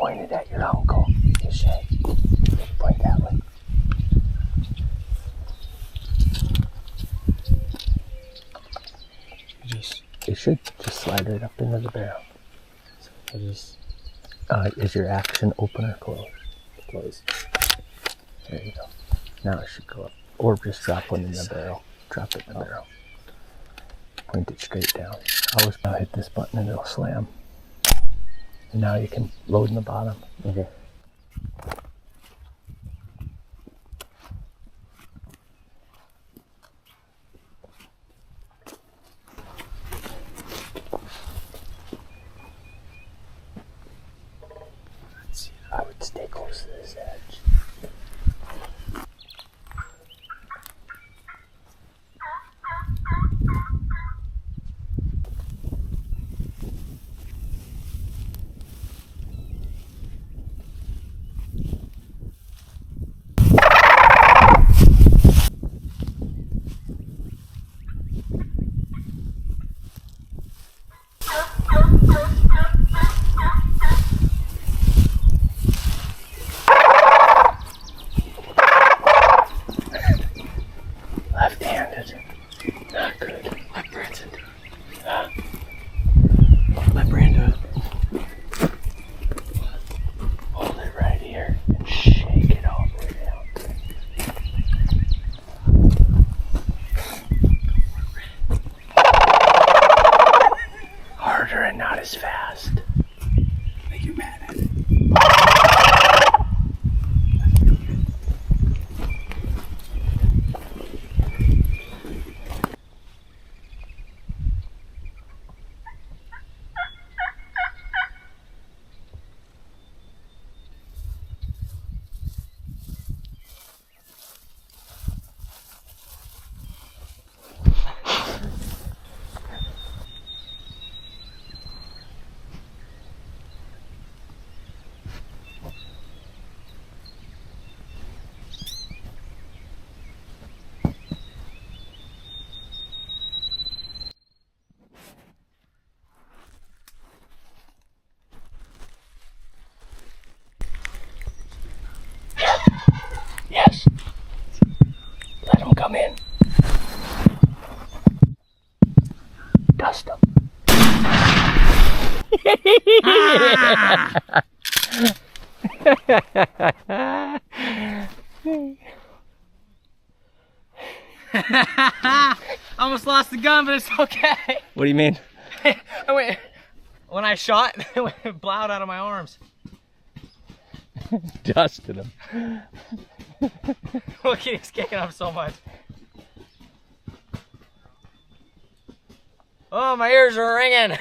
pointed at your uncle. You say, point that way. You should just slide right up into the barrel. Is your action open or closed? Closed. There you go. Now it should go up. Or just drop one in the barrel. Drop it in the barrel. Point it straight down. Always now hit this button and it'll slam. And now you can load in the bottom. Okay. I would stay close to this edge. Left-handed. Not good. Let Brandon do it. Let Brandon do it. Hold it right here and shake it all the way down. Harder and not as fast. Make you mad at it. Yes. Let him come in. Dust him. I almost lost the gun, but it's okay. What do you mean? When I shot, it went blowed out of my arms. Dusted him. Look, he's kicking up so much. Oh, my ears are ringing.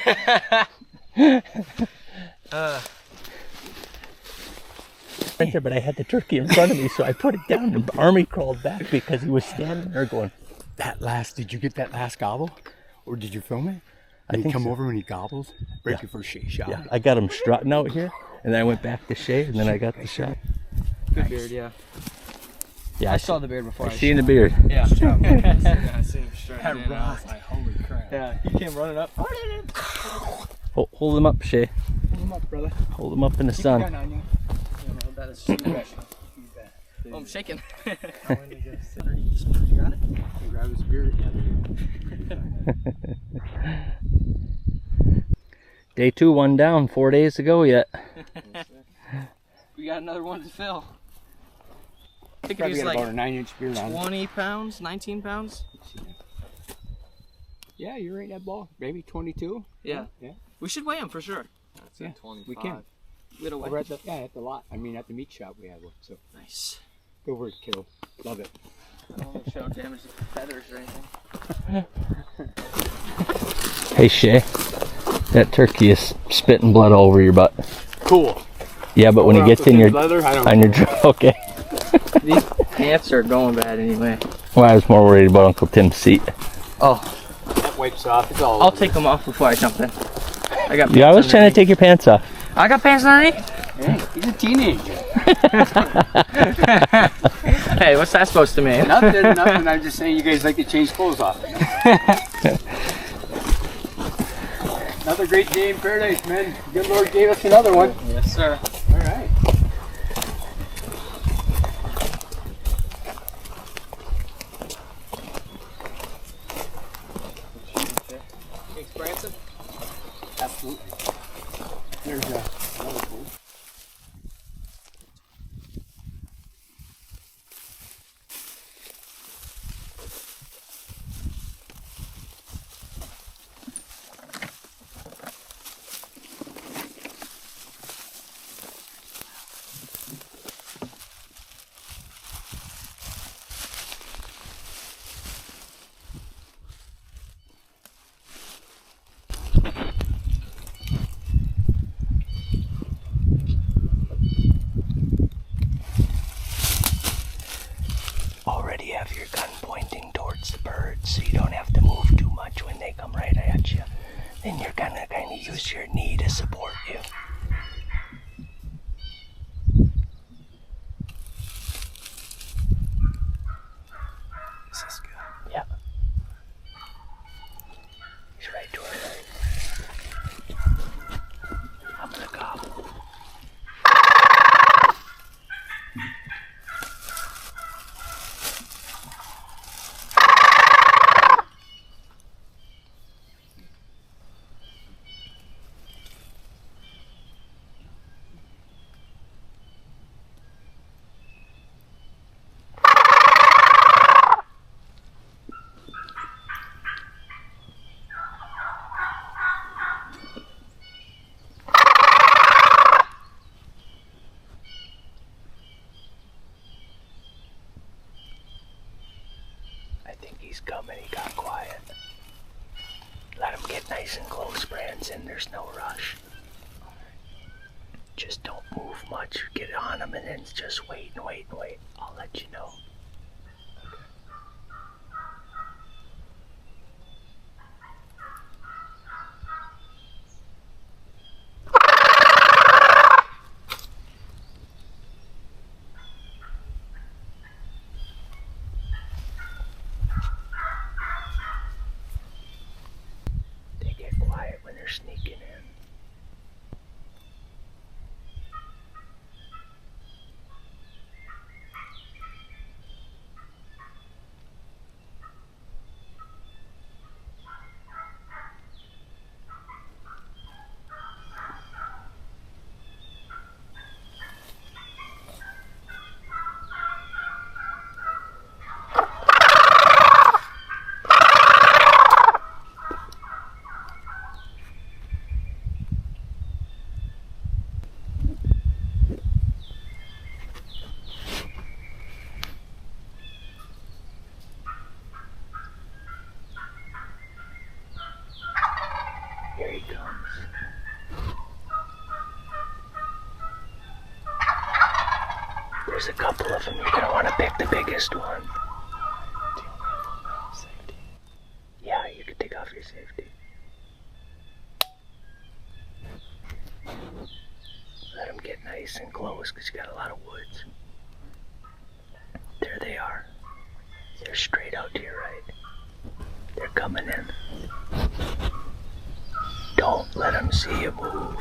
Right there, but I had the turkey in front of me, so I put it down and Army crawled back because he was standing there going, Did you get that last gobble? Or did you film it? I And think he come so. over and he gobbles right before Shay shot. Yeah, I got him strutting out here, and then I went back to Shay, and then I got the shot. Good beard, yeah. Yeah, I saw the beard before. I seen the beard. Yeah. I seen him straight That in. I was rock. like, holy crap. Yeah, he came running up. Hold him up, Shay. Hold him up, brother. Hold him up in the sun. Yeah, no, that is super special. Oh, I'm shaking. You got it? You grab his beard. Day 2, 1 down, 4 days to go yet. We got another one to fill. I think Probably it was got about like a 9-inch beard on. 20 pounds, 19 pounds. Yeah, you're right in that ball. Maybe 22. Yeah. Yeah. We should weigh him for sure. Yeah, we can. We don't weigh. Over at the at the lot. I mean, at the meat shop we have one. So Nice. go over it, kiddo. Love it. I don't want to show damage to the feathers or anything. Hey, Shay. That turkey is spitting blood all over your butt. Cool. Yeah, but when he gets in your leather, I don't on your okay. These ants are going bad anyway. Well, I was more worried about Uncle Tim's seat. Oh, That wipes off. It's all. I'll take them off before I jump in. I got. Yeah, I was pants trying to take your pants off. I got pants underneath. Hey, he's a teenager. Hey, what's that supposed to mean? Nothing. I'm just saying you guys like to change clothes off. Another great day in paradise, man. Good Lord gave us another one. Yes, sir. All right. absolutely. There's another pool. Already have your gun pointing towards the birds, so you don't have to move too much when they come right at you. Then you're gonna kind of use your knee to support you. This is good. Yeah. He's right to our right. I'm gonna gobble. I think he's coming. He got quiet. Let him get nice and close, Branson. There's no rush. Just don't move much. Get on him and then just wait and wait and wait. I'll let you know. They get quiet when they're sneaking in. Here he comes. There's a couple of them. You're gonna want to pick the biggest one. Yeah, you can take off your safety. Let them get nice and close because you got a lot of woods. There they are. They're straight out to your right. They're coming in. Don't let them see you move.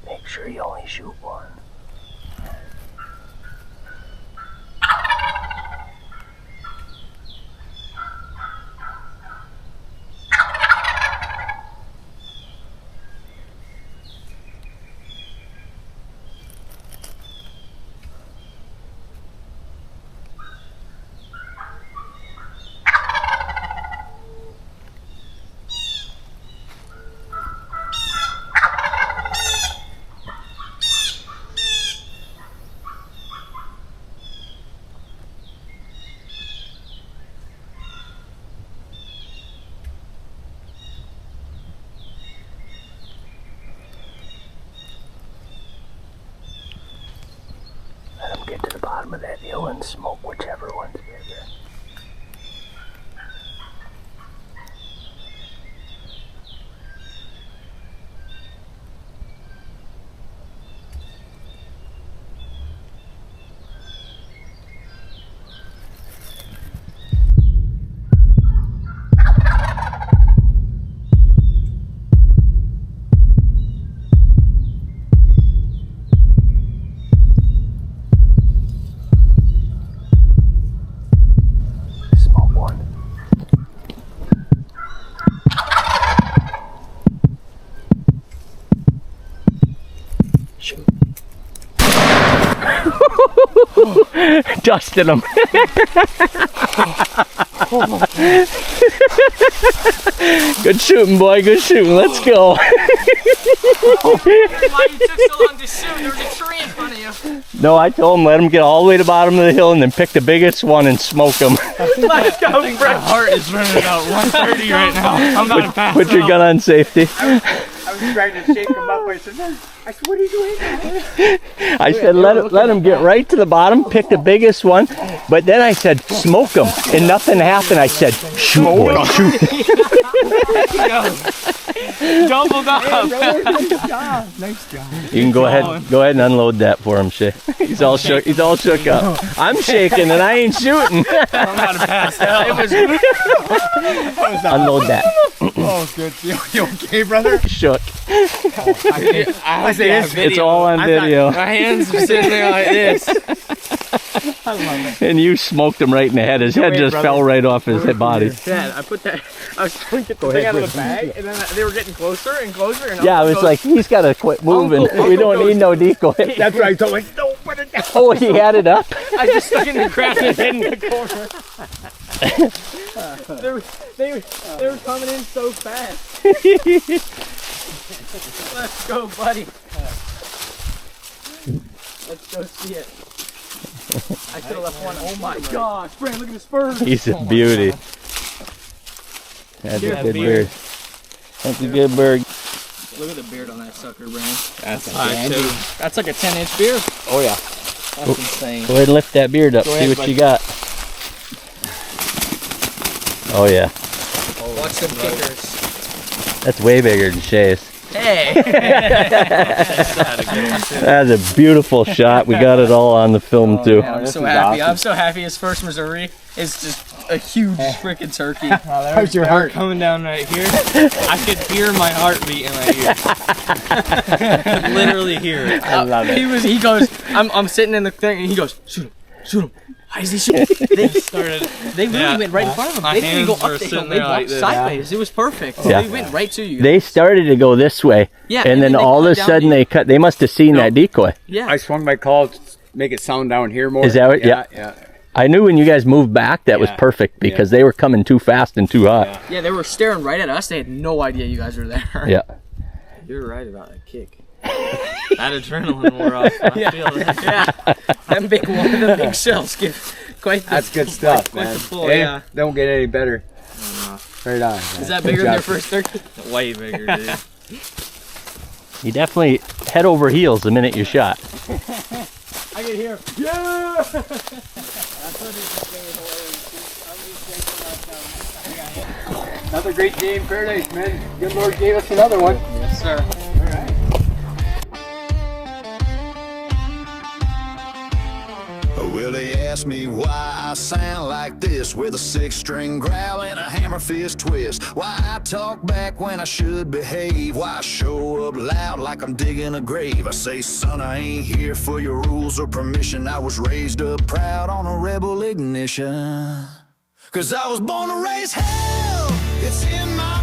Make sure you only shoot one. Let them get to the bottom of that hill and smoke whichever one's bigger. Dusted him. Good shooting, boy. Good shooting. Let's go. Why you took so long to shoot? There was a tree in front of you. No, I told him let him get all the way to the bottom of the hill and then pick the biggest one and smoke him. Let's go, Brett. My heart is running about 130 right now. I'm about to pass Put your gun on safety. I was trying to shake him up. I said, what are you doing? I said let him get right to the bottom, pick the biggest one. But then I said smoke him, and nothing happened. I said shoot, boy, shoot. Doubled up. Nice job. You can go ahead and unload that for him, Shay. He's all shook. He's all shook up. I'm shaking and I ain't shooting. I'm about to pass out. It was Unload that. Oh, good. You okay, brother? Shook. I say It's all on video. my hands are sitting there like this. I love it. And you smoked him right in the head. His head just fell right off his body. Dad, I put that. I was trying to get the thing out of the bag, and then they were getting closer and closer. And Yeah, I was like, he's got to quit moving. We don't need no decoy. That's right. I told him, no, put it down. Oh, he had it up? I just stuck in the crap and hid in the corner. they were coming in so fast. Let's go, buddy. Let's go see it. I could have left one. Oh my gosh, Brandon, look at his spurs. He's a beauty. That's a good bird. That's a good bird. Look at the beard on that sucker, Brandon. That's a That's like a 10-inch beard. Oh, yeah. That's insane. Go ahead and lift that beard up. Go See ahead, what buddy. you got. Oh, yeah. Watch them kickers. That's way bigger than Shay's. Hey! That's a beautiful shot. We got it all on the film, too. I'm this so is happy. awesome. I'm so happy his first Missouri is just a huge freaking turkey. How's your heart? Coming down right here. I could hear my heartbeat in my ear. Literally hear it. I love it. He goes, I'm sitting in the thing and he goes, shoot him. Why is he shooting? They literally went right in front of him. They didn't even go up the hill. They walked sideways. It was perfect. Yeah. They went right to you guys. They started to go this way. Yeah, And then they all of a cut down sudden the- they cut. They must have seen that decoy. Yeah. I swung my call to make it sound down here more. Is that what- yeah. Yeah. I knew when you guys moved back that was Yeah. perfect because they were coming too fast and too hot. Yeah, they were staring right at us. They had no idea you guys were there. Yeah. You're right about that kick. That adrenaline wore off. I feel it. Yeah. Them big one of the big shells give quite the That's good stuff, quite man. the pull, Hey, yeah. Don't get any better. Right on. Is that bigger than your first turkey? Way bigger, dude. You definitely head over heels the minute you shot. I can hear. Another great day in paradise, man. Good Lord gave us another one. Yes, sir. Well, they ask me why I sound like this, with a 6-string growl and a hammer fist twist. Why I talk back when I should behave, why I show up loud like I'm digging a grave. I say, son, I ain't here for your rules or permission. I was raised up proud on a rebel ignition. 'Cause I was born to raise hell, it's in my